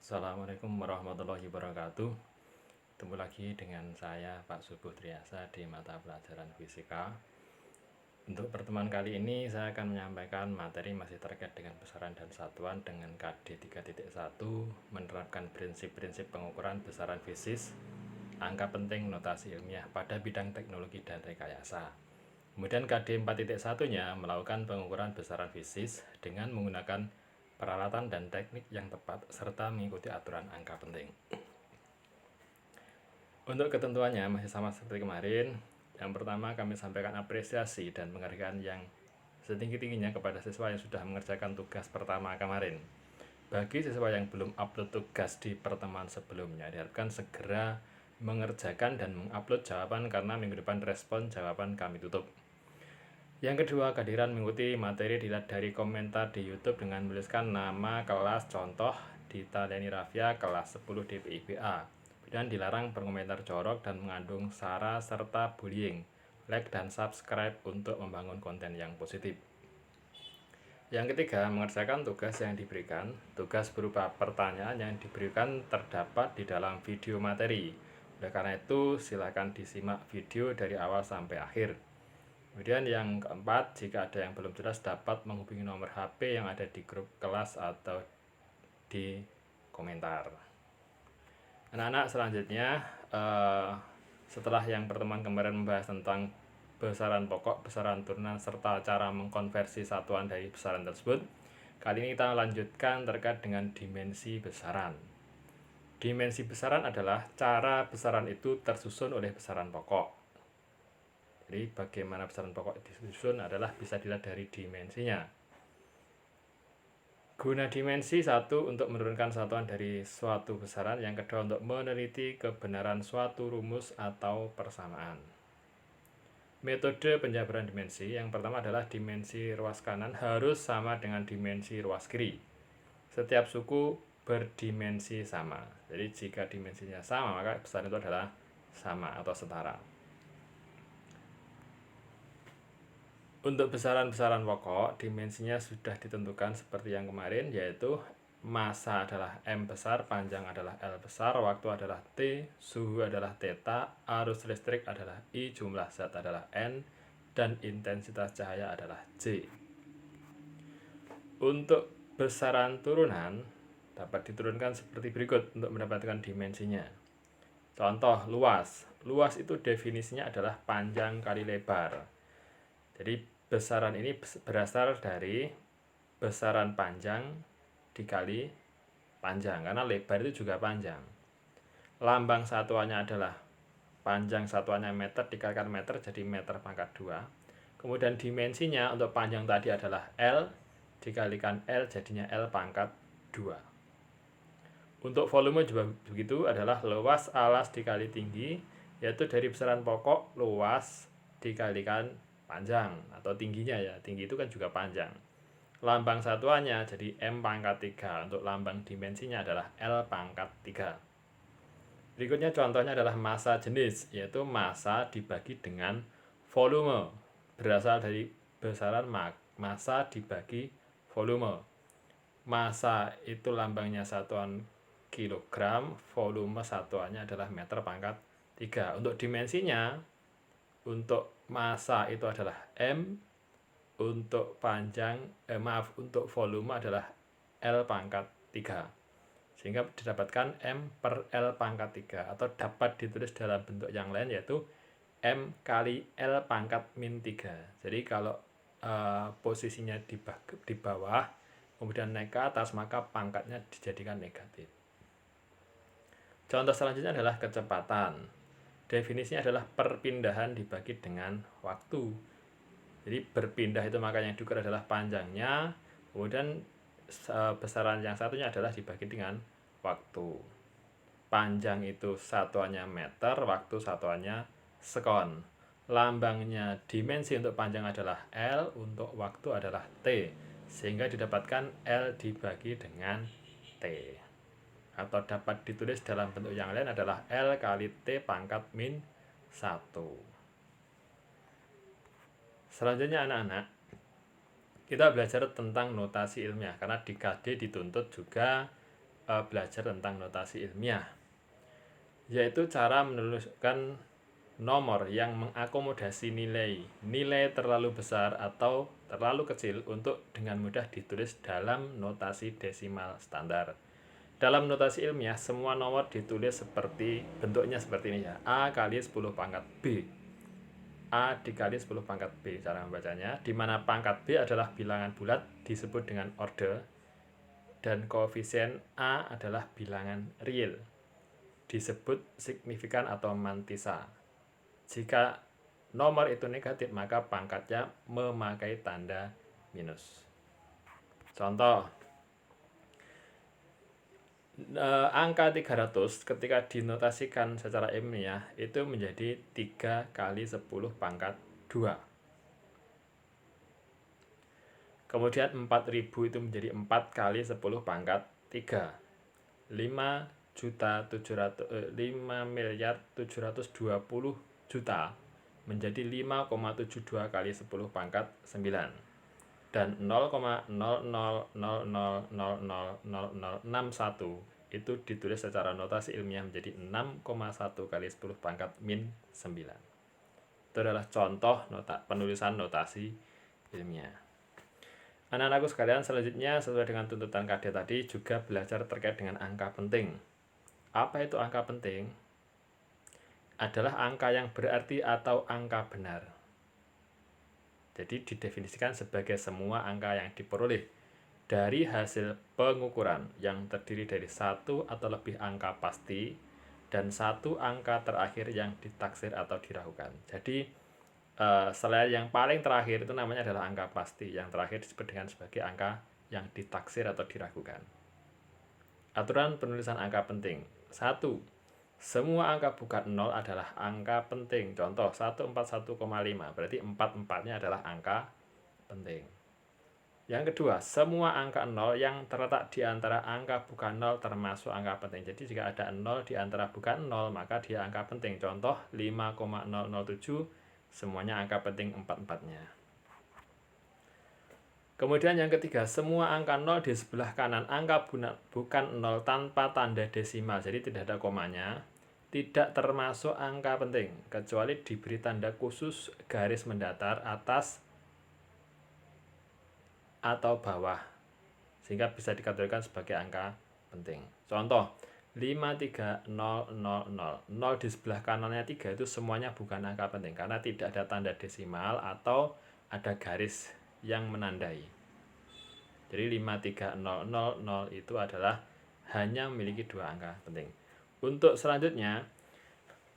Assalamualaikum warahmatullahi wabarakatuh. Ketemu lagi dengan saya Pak Subuh Triasa di mata pelajaran fisika. Untuk pertemuan kali ini saya akan menyampaikan materi masih terkait dengan besaran dan satuan dengan KD 3.1, menerapkan prinsip-prinsip pengukuran besaran fisis, angka penting notasi ilmiah pada bidang teknologi dan rekayasa. Kemudian KD 4.1-nya melakukan pengukuran besaran fisis dengan menggunakan peralatan dan teknik yang tepat serta mengikuti aturan angka penting. Untuk ketentuannya masih sama seperti kemarin. Yang pertama, kami sampaikan apresiasi dan penghargaan yang setinggi-tingginya kepada siswa yang sudah mengerjakan tugas pertama kemarin. Bagi siswa yang belum upload tugas di pertemuan sebelumnya, diharapkan segera mengerjakan dan mengupload jawaban karena minggu depan respon jawaban kami tutup. Yang kedua, kehadiran mengikuti materi dilihat dari komentar di YouTube dengan menuliskan nama kelas contoh Dita Leni Rafia kelas 10 DPIBA, dan dilarang berkomentar jorok dan mengandung sara serta bullying. Like dan subscribe untuk membangun konten yang positif. Yang ketiga, mengerjakan tugas yang diberikan. Tugas berupa pertanyaan yang diberikan terdapat di dalam video materi. Oleh karena itu, silakan disimak video dari awal sampai akhir. Kemudian yang keempat, jika ada yang belum jelas dapat menghubungi nomor HP yang ada di grup kelas atau di komentar. Anak-anak, selanjutnya setelah yang pertemuan kemarin membahas tentang besaran pokok, besaran turunan, serta cara mengkonversi satuan dari besaran tersebut, kali ini kita lanjutkan terkait dengan dimensi besaran. Dimensi besaran adalah cara besaran itu tersusun oleh besaran pokok. Jadi bagaimana besaran pokok disusun adalah bisa dilihat dari dimensinya. Guna dimensi, satu untuk menurunkan satuan dari suatu besaran, yang kedua untuk meneliti kebenaran suatu rumus atau persamaan. Metode penjabaran dimensi yang pertama adalah dimensi ruas kanan harus sama dengan dimensi ruas kiri. Setiap suku berdimensi sama. Jadi jika dimensinya sama, maka besaran itu adalah sama atau setara. Untuk besaran-besaran pokok, dimensinya sudah ditentukan seperti yang kemarin, yaitu massa adalah M besar, panjang adalah L besar, waktu adalah T, suhu adalah theta, arus listrik adalah I, jumlah zat adalah N, dan intensitas cahaya adalah J. Untuk besaran turunan dapat diturunkan seperti berikut untuk mendapatkan dimensinya. Contoh luas. Luas itu definisinya adalah panjang kali lebar. Jadi besaran ini berasal dari besaran panjang dikali panjang, karena lebar itu juga panjang. Lambang satuannya adalah panjang satuannya meter dikalikan meter, jadi meter pangkat 2. Kemudian dimensinya untuk panjang tadi adalah L dikalikan L, jadinya L pangkat 2. Untuk volume juga begitu, adalah luas alas dikali tinggi, yaitu dari besaran pokok luas dikalikan panjang atau tingginya ya. Tinggi itu kan juga panjang. Lambang satuannya jadi M pangkat 3. Untuk lambang dimensinya adalah L pangkat 3. Berikutnya contohnya adalah massa jenis, yaitu massa dibagi dengan volume. Berasal dari besaran massa dibagi volume. Massa itu lambangnya satuan kilogram, volume satuannya adalah meter pangkat 3. Untuk dimensinya, untuk massa itu adalah M, untuk untuk volume adalah L pangkat 3. Sehingga didapatkan M per L pangkat 3, atau dapat ditulis dalam bentuk yang lain, yaitu M kali L pangkat min 3. Jadi kalau posisinya di bawah kemudian naik ke atas, maka pangkatnya dijadikan negatif. Contoh selanjutnya adalah kecepatan. Definisinya adalah perpindahan dibagi dengan waktu. Jadi berpindah itu maka yang diukur adalah panjangnya, kemudian besaran yang satunya adalah dibagi dengan waktu. Panjang itu satuannya meter, waktu satuannya sekon. Lambangnya dimensi untuk panjang adalah L, untuk waktu adalah T, sehingga didapatkan L dibagi dengan T. Atau dapat ditulis dalam bentuk yang lain adalah L kali T pangkat min 1. Selanjutnya anak-anak, kita belajar tentang notasi ilmiah, karena di KD dituntut juga belajar tentang notasi ilmiah, yaitu cara menuliskan nomor yang mengakomodasi nilai terlalu besar atau terlalu kecil untuk dengan mudah ditulis dalam notasi desimal standar. Dalam notasi ilmiah, semua nomor ditulis bentuknya seperti ini ya. A kali 10 pangkat B. A dikali 10 pangkat B cara membacanya, di mana pangkat B adalah bilangan bulat disebut dengan orde, dan koefisien A adalah bilangan real disebut signifikan atau mantisa. Jika nomor itu negatif, maka pangkatnya memakai tanda minus. Contoh, angka 300 ketika dinotasikan secara ilmiah itu menjadi 3 kali 10 pangkat 2. Kemudian 4000 itu menjadi 4 kali 10 pangkat 3. 5.720.000.000 menjadi 5,72 kali 10 pangkat 9. Dan 0,00000061 itu ditulis secara notasi ilmiah menjadi 6,1 kali 10 pangkat min 9. Itu adalah contoh penulisan notasi ilmiah. Anak-anakku sekalian, selanjutnya sesuai dengan tuntutan KD tadi juga belajar terkait dengan angka penting. Apa itu angka penting? Adalah angka yang berarti atau angka benar. Jadi didefinisikan sebagai semua angka yang diperoleh dari hasil pengukuran yang terdiri dari satu atau lebih angka pasti dan satu angka terakhir yang ditaksir atau diragukan. Jadi selain yang paling terakhir itu namanya adalah angka pasti, yang terakhir disebut dengan sebagai angka yang ditaksir atau diragukan. Aturan penulisan angka penting. 1. Semua angka bukan 0 adalah angka penting. Contoh 141,5, berarti 4-4-nya adalah angka penting. Yang kedua, semua angka 0 yang terletak di antara angka bukan 0 termasuk angka penting. Jadi jika ada 0 di antara bukan 0, maka dia angka penting. Contoh 5,007, semuanya angka penting 4-4-nya. Kemudian yang ketiga, semua angka 0 di sebelah kanan angka bukan 0 tanpa tanda desimal, jadi tidak ada komanya, tidak termasuk angka penting, kecuali diberi tanda khusus garis mendatar atas atau bawah, sehingga bisa dikategorikan sebagai angka penting. Contoh, 53000, 0 di sebelah kanannya 3 itu semuanya bukan angka penting, karena tidak ada tanda desimal atau ada garis yang menandai. Jadi 53000 itu adalah hanya memiliki 2 angka penting. Untuk selanjutnya,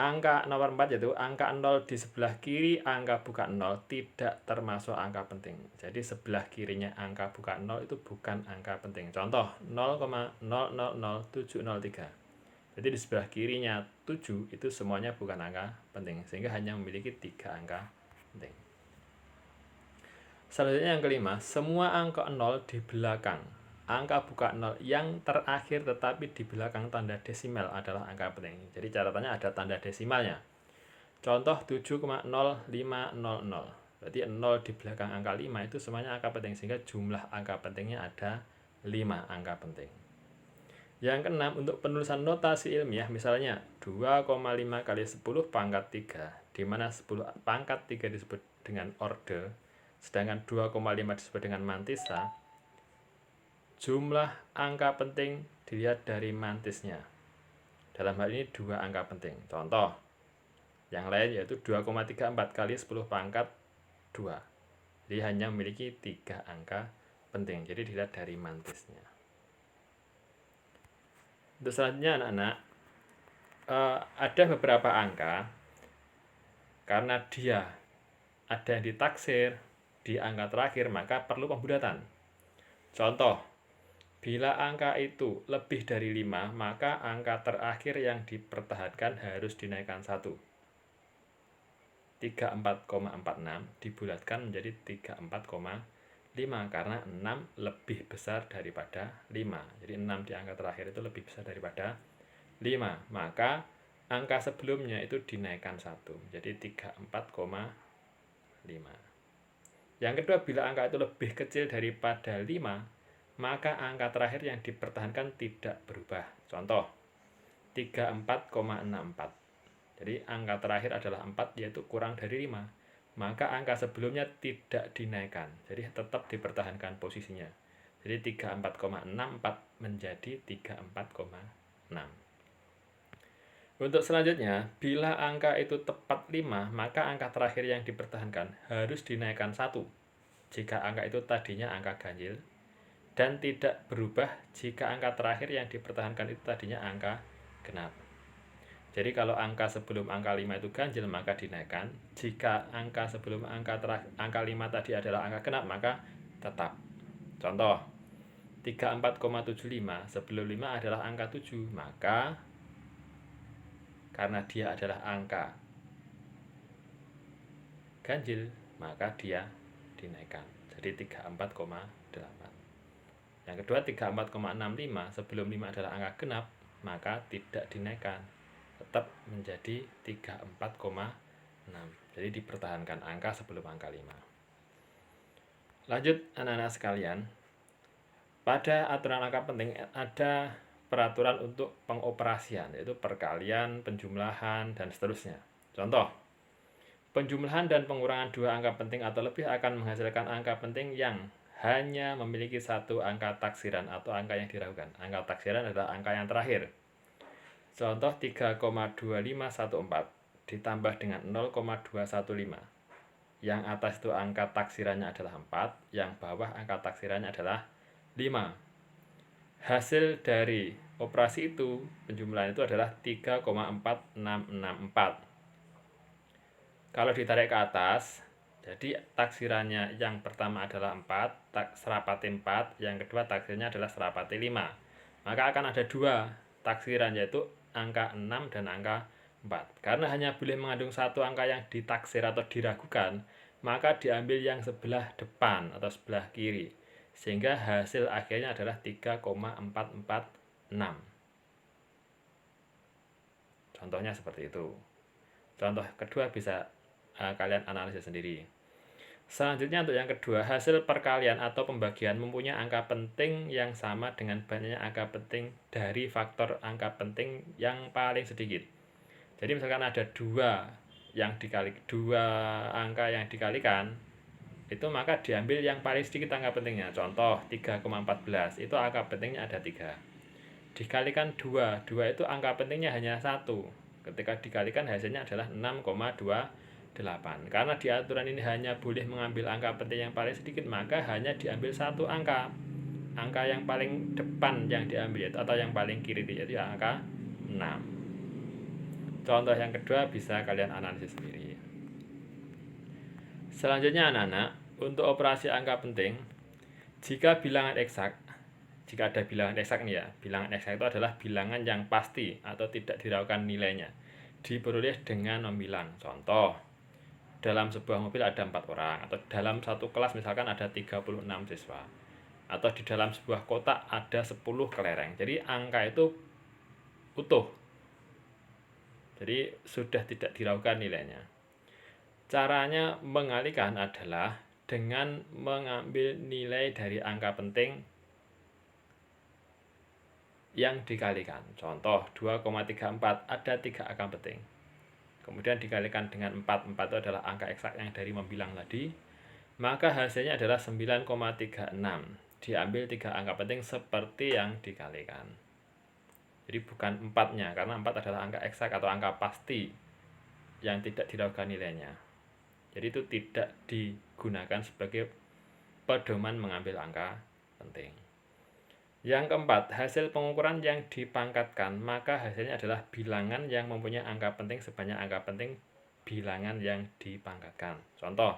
angka nomor 4 yaitu angka 0 di sebelah kiri angka bukan 0 tidak termasuk angka penting. Jadi sebelah kirinya angka bukan 0 itu bukan angka penting. Contoh 0,000703. Jadi di sebelah kirinya 7 itu semuanya bukan angka penting, sehingga hanya memiliki 3 angka penting. Selanjutnya yang kelima, semua angka 0 di belakang angka bukan 0 yang terakhir tetapi di belakang tanda desimal adalah angka penting. Jadi catatannya ada tanda desimalnya. Contoh 7,0500. Berarti 0 di belakang angka 5 itu semuanya angka penting, sehingga jumlah angka pentingnya ada 5 angka penting. Yang keenam, untuk penulisan notasi ilmiah, misalnya 2,5 kali 10 pangkat 3, di mana 10 pangkat 3 disebut dengan orde, sedangkan 2,5 disebut dengan mantisa. Jumlah angka penting dilihat dari mantisnya. Dalam hal ini 2 angka penting. Contoh yang lain yaitu 2,34 kali 10 pangkat 2. Jadi hanya memiliki 3 angka penting. Jadi dilihat dari mantisnya. Untuk selanjutnya anak-anak, ada beberapa angka karena dia ada yang ditaksir di angka terakhir, maka perlu pembudatan. Contoh, bila angka itu lebih dari 5, maka angka terakhir yang dipertahankan harus dinaikkan 1. 34,46 dibulatkan menjadi 34,5 karena 6 lebih besar daripada 5. Jadi 6 di angka terakhir itu lebih besar daripada 5. Maka angka sebelumnya itu dinaikkan 1 menjadi 34,5. Yang kedua, bila angka itu lebih kecil daripada 5, maka angka terakhir yang dipertahankan tidak berubah. Contoh, 34,64. Jadi angka terakhir adalah 4, yaitu kurang dari 5. Maka angka sebelumnya tidak dinaikkan, jadi tetap dipertahankan posisinya. Jadi 34,64 menjadi 34,6. Untuk selanjutnya, bila angka itu tepat 5, maka angka terakhir yang dipertahankan harus dinaikkan 1 jika angka itu tadinya angka ganjil, dan tidak berubah jika angka terakhir yang dipertahankan itu tadinya angka genap. Jadi kalau angka sebelum angka 5 itu ganjil maka dinaikkan. Jika angka sebelum angka 5 tadi adalah angka genap maka tetap. Contoh, 34,75 sebelum 5 adalah angka 7, maka karena dia adalah angka ganjil maka dia dinaikkan. Jadi 34,8. Yang kedua, 34,65 sebelum 5 adalah angka genap maka tidak dinaikkan, tetap menjadi 34,6. Jadi dipertahankan angka sebelum angka 5. Lanjut anak-anak sekalian, pada aturan angka penting ada peraturan untuk pengoperasian, yaitu perkalian, penjumlahan, dan seterusnya. Contoh, penjumlahan dan pengurangan dua angka penting atau lebih akan menghasilkan angka penting yang hanya memiliki satu angka taksiran atau angka yang diragukan. Angka taksiran adalah angka yang terakhir. Contoh 3,2514 ditambah dengan 0,215. Yang atas itu angka taksirannya adalah 4, yang bawah angka taksirannya adalah 5. Hasil dari operasi itu, penjumlahan itu adalah 3,4664. Kalau ditarik ke atas, jadi taksirannya yang pertama adalah 4, serapati 4, yang kedua taksirannya adalah serapati 5. Maka akan ada dua taksiran, yaitu angka 6 dan angka 4. Karena hanya boleh mengandung satu angka yang ditaksir atau diragukan, maka diambil yang sebelah depan atau sebelah kiri. Sehingga hasil akhirnya adalah 3,446. Contohnya seperti itu. Contoh kedua bisa kalian analisis sendiri. Selanjutnya untuk yang kedua, hasil perkalian atau pembagian mempunyai angka penting yang sama dengan banyaknya angka penting dari faktor angka penting yang paling sedikit. Jadi misalkan ada dua angka yang dikalikan, itu maka diambil yang paling sedikit angka pentingnya. Contoh 3,14 itu angka pentingnya ada 3. Dikalikan 2 itu angka pentingnya hanya 1. Ketika dikalikan hasilnya adalah 6,28. Karena di aturan ini hanya boleh mengambil angka penting yang paling sedikit, maka hanya diambil satu angka yang paling depan yang diambil atau yang paling kiri, yaitu angka 6. Contoh yang kedua bisa kalian analisis sendiri. Selanjutnya anak-anak, untuk operasi angka penting, jika ada bilangan eksak nih ya, bilangan eksak itu adalah bilangan yang pasti atau tidak diragukan nilainya, diperoleh dengan membilang. Contoh, dalam sebuah mobil ada 4 orang, atau dalam satu kelas misalkan ada 36 siswa, atau di dalam sebuah kotak ada 10 kelereng. Jadi angka itu utuh, jadi sudah tidak diragukan nilainya. Caranya mengalihkan adalah dengan mengambil nilai dari angka penting yang dikalikan. Contoh 2,34 ada 3 angka penting. Kemudian dikalikan dengan 4 itu adalah angka eksak yang dari membilang tadi. Maka hasilnya adalah 9,36. Diambil 3 angka penting seperti yang dikalikan. Jadi bukan 4-nya, karena 4 adalah angka eksak atau angka pasti yang tidak diragukan nilainya. Jadi itu tidak digunakan sebagai pedoman mengambil angka penting. Yang keempat, hasil pengukuran yang dipangkatkan, maka hasilnya adalah bilangan yang mempunyai angka penting sebanyak angka penting bilangan yang dipangkatkan. Contoh,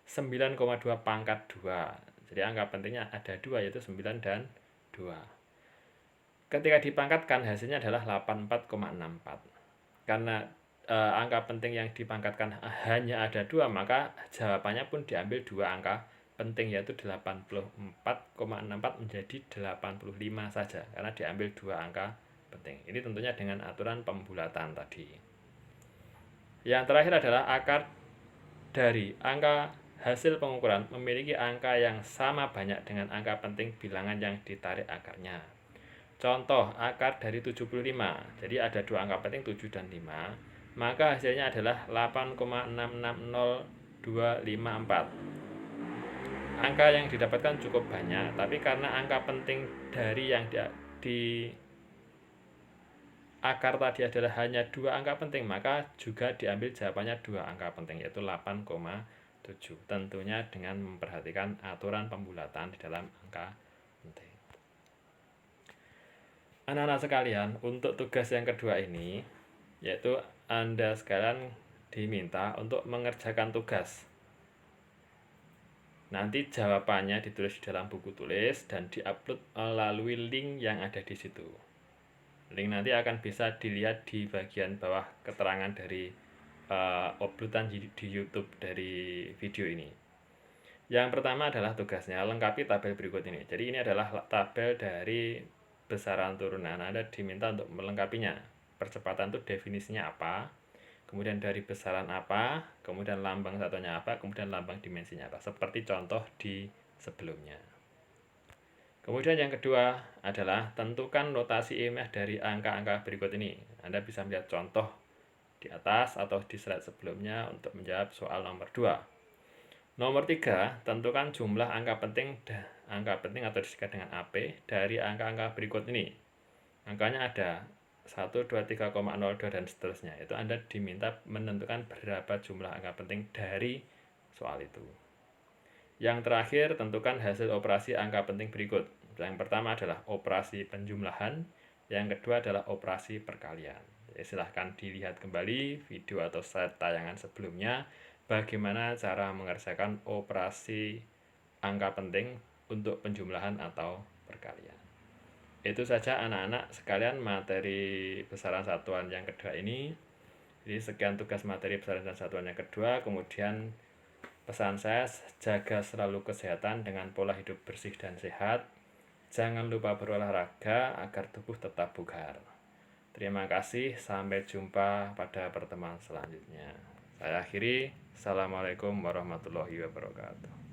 9,2 pangkat 2. Jadi angka pentingnya ada 2, yaitu 9 dan 2. Ketika dipangkatkan hasilnya adalah 84,64. Karena angka penting yang dipangkatkan hanya ada 2, maka jawabannya pun diambil 2 angka penting, yaitu 84,64 menjadi 85 saja, karena diambil 2 angka penting. Ini tentunya dengan aturan pembulatan tadi. Yang terakhir adalah akar dari angka hasil pengukuran memiliki angka yang sama banyak dengan angka penting bilangan yang ditarik akarnya. Contoh, akar dari 75. Jadi ada dua angka penting 7 dan 5. Maka hasilnya adalah 8,660254. Angka yang didapatkan cukup banyak, tapi karena angka penting dari yang di akar tadi adalah hanya dua angka penting, maka juga diambil jawabannya dua angka penting, yaitu 8,7. Tentunya dengan memperhatikan aturan pembulatan di dalam angka penting. Anak-anak sekalian, untuk tugas yang kedua ini, yaitu Anda sekalian diminta untuk mengerjakan tugas. Nanti jawabannya ditulis di dalam buku tulis dan diupload melalui link yang ada di situ. Link nanti akan bisa dilihat di bagian bawah keterangan dari uploadan di YouTube dari video ini. Yang pertama adalah tugasnya, lengkapi tabel berikut ini. Jadi ini adalah tabel dari besaran turunan. Anda diminta untuk melengkapinya. Percepatan itu definisinya apa, kemudian dari besaran apa, kemudian lambang satunya apa, kemudian lambang dimensinya apa. Seperti contoh di sebelumnya. Kemudian yang kedua adalah tentukan notasi ilmiah dari angka-angka berikut ini. Anda bisa melihat contoh di atas atau di slide sebelumnya untuk menjawab soal nomor 2. Nomor 3, tentukan jumlah angka penting atau disingkat dengan AP dari angka-angka berikut ini. Angkanya ada 1, 2, 3,02 dan seterusnya. Itu Anda diminta menentukan berapa jumlah angka penting dari soal itu. Yang terakhir, tentukan hasil operasi angka penting berikut. Yang pertama adalah operasi penjumlahan, yang kedua adalah operasi perkalian. Jadi, silahkan dilihat kembali video atau slide tayangan sebelumnya bagaimana cara mengerjakan operasi angka penting untuk penjumlahan atau perkalian. Itu saja anak-anak sekalian materi besaran satuan yang kedua ini. Jadi sekian tugas materi besaran dan satuan yang kedua. Kemudian pesan saya, jaga selalu kesehatan dengan pola hidup bersih dan sehat. Jangan lupa berolahraga agar tubuh tetap bugar. Terima kasih, sampai jumpa pada pertemuan selanjutnya. Saya akhiri, Assalamualaikum warahmatullahi wabarakatuh.